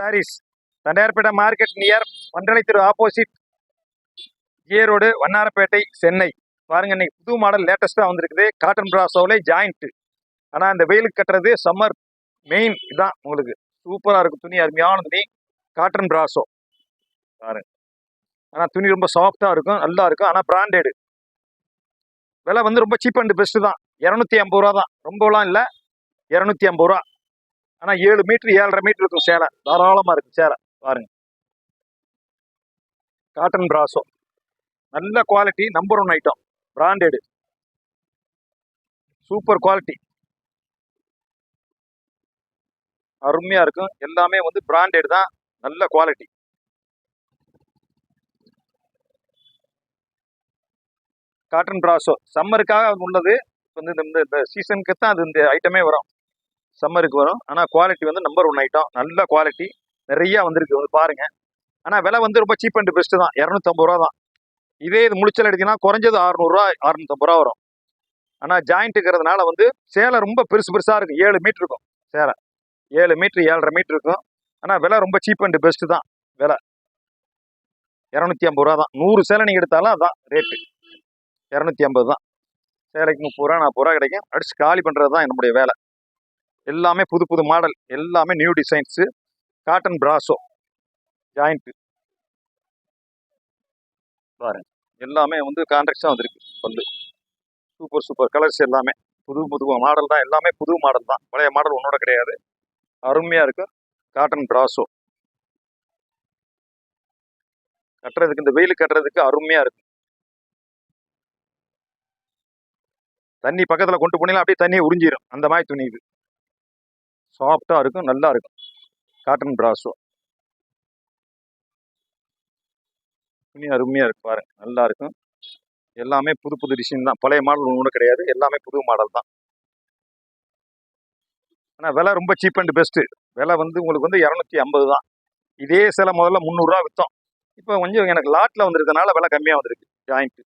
Saris Tondiarpet market near வண்டலை தெரு opposite Erode Vannarapettai Chennai. பாருங்க, இன்னைக்கு புது மாடல் லேட்டஸ்டா வந்திருக்குது. காட்டன் பிராசோவிலே ஜாயிண்ட். ஆனா இந்த வெயிலுக்கு கட்டுறது சம்மர் மெயின் இதான். உங்களுக்கு சூப்பரா இருக்கும். துணி அருமையான துணி, காட்டன் பிராசோ பாருங்க. ஆனா துணி ரொம்ப சாஃப்டா இருக்கும், நல்லா இருக்கும். ஆனா பிராண்டட். விலை வந்து ரொம்ப சீப் அண்ட் பெஸ்ட் தான். 250 ரூபா தான், ரொம்பலாம் இல்லை, 250 ரூபா. ஆனா 7 மீட்டர் 7.5 மீட்டர் இருக்கும் சேலை, தாராளமா இருக்கு சேலை. பாருங்க, காட்டன் பிராசோ நல்ல quality, number 1 item, branded, super quality, அருமையா இருக்கும். எல்லாமே வந்து பிராண்டட் தான், நல்ல குவாலிட்டி. காட்டன் பிராசோ சம்மருக்காக உள்ளது. வந்து இந்த சீசனுக்கு தான் அது இந்த ஐட்டமே வரும், சம்மருக்கு வரும். ஆனால் குவாலிட்டி வந்து நம்பர் 1 ஐட்டம், நல்ல குவாலிட்டி, நிறைய வந்திருக்கு வந்து பாருங்க. ஆனால் விலை வந்து ரொம்ப சீப் அண்ட் பெஸ்ட் தான், 250 ரூபா தான். இதே இது முழிச்சல் எடுத்தீங்கன்னா குறைஞ்சது 600 ரூபா 650 ரூபா வரும். ஆனால் ஜாயிண்ட்டுங்கிறதுனால வந்து சேலை ரொம்ப பெருசாக இருக்கும். 7 மீட்டர் இருக்கும் சேலை, 7 மீட்டர் 7.5 மீட்டர் இருக்கும். ஆனால் விலை ரொம்ப சீப் அண்ட் பெஸ்ட் தான். விலை 250 ரூபா தான். 100 சேலை நீங்கள் எடுத்தாலும் அதான் ரேட்டு, 250 தான். சேலைக்கு 30 ரூபா 40 ரூபா கிடைக்கும். அடிச்சு காலி பண்ணுறது தான் என்னுடைய வேலை. எல்லாமே புது புது மாடல், எல்லாமே new designs. Cotton brasso joint பாருங்க, எல்லாமே வந்து கான்ட்ராக்ட்ஸாக வந்திருக்கு. வந்து சூப்பர் சூப்பர் கலர்ஸ், எல்லாமே புது புது மாடல் தான். எல்லாமே புது மாடல் தான், பழைய மாடல் ஒன்னோட கிடையாது. அருமையாக இருக்கும். காட்டன் பிராசோ கட்டுறதுக்கு, இந்த வெயில் கட்டுறதுக்கு அருமையாக இருக்கும். தண்ணி பக்கத்தில் கொண்டு போனீங்கன்னா அப்படியே தண்ணியை உறிஞ்சிடும், அந்த மாதிரி துணி. இது சாஃப்டாக இருக்கும், நல்லா இருக்கும். காட்டன் பிராசோ துணி அருமையாக இருக்கு பாருங்க, நல்லா இருக்கும். எல்லாமே புது புது டிசைன் தான், பழைய மாடல் ஒன்றும் கிடையாது. எல்லாமே புது மாடல் தான். ஆனால் விலை ரொம்ப சீப் அண்ட் பெஸ்ட்டு. விலை வந்து உங்களுக்கு வந்து 250 தான். இதே சில முதல்ல 300 ரூபா விற்றோம். இப்போ கொஞ்சம் எனக்கு லாட்டில் வந்திருக்கனால விலை கம்மியாக வந்திருக்கு. ஜாயிண்ட்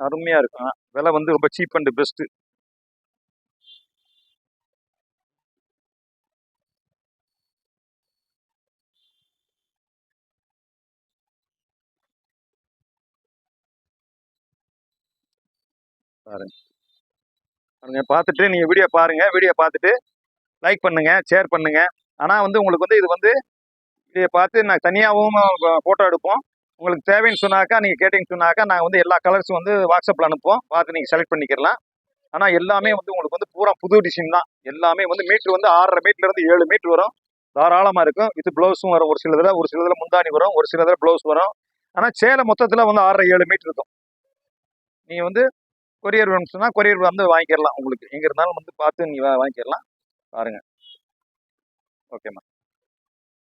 அருமையாக இருக்கும். விலை வந்து ரொம்ப சீப் அண்ட் பெஸ்ட்டு. பாருங்க பாருங்க, பார்த்துட்டு நீங்கள் வீடியோ பாருங்கள். வீடியோ பார்த்துட்டு லைக் பண்ணுங்கள், ஷேர் பண்ணுங்கள். ஆனால் வந்து உங்களுக்கு வந்து இது வந்து இதை பார்த்து நான் தனியாகவும் ஃபோட்டோ எடுப்போம். உங்களுக்கு தேவைன்னு சொன்னாக்கா, நீங்கள் கேட்டிங்கன்னு சொன்னாக்கா, நாங்கள் வந்து எல்லா கலர்ஸும் வந்து வாட்ஸ்அப்பில் அனுப்புவோம். பார்த்து நீங்கள் செலக்ட் பண்ணிக்கிறலாம். ஆனால் எல்லாமே வந்து உங்களுக்கு வந்து பூரா புது டிசைன் தான். எல்லாமே வந்து மீட்ரு வந்து 6.5 மீட்டர்லேருந்து 7 மீட்டர் வரும், தாராளமாக இருக்கும். இது ப்ளவுஸும் வரும். ஒரு சிலதில் முந்தாணி வரும், ஒரு சிலதில் ப்ளவுஸ் வரும். ஆனால் சேலை மொத்தத்தில் வந்து 6.5 7 மீட்டர் இருக்கும். நீங்கள் வந்து கொரியர் வேணும்னு சொன்னால் கொரியர் வந்து வாங்கிக்கிறலாம். உங்களுக்கு எங்கே இருந்தாலும் வந்து பார்த்து நீங்கள் வாங்கிக்கிறலாம். பாருங்கள். ஓகேம்மா.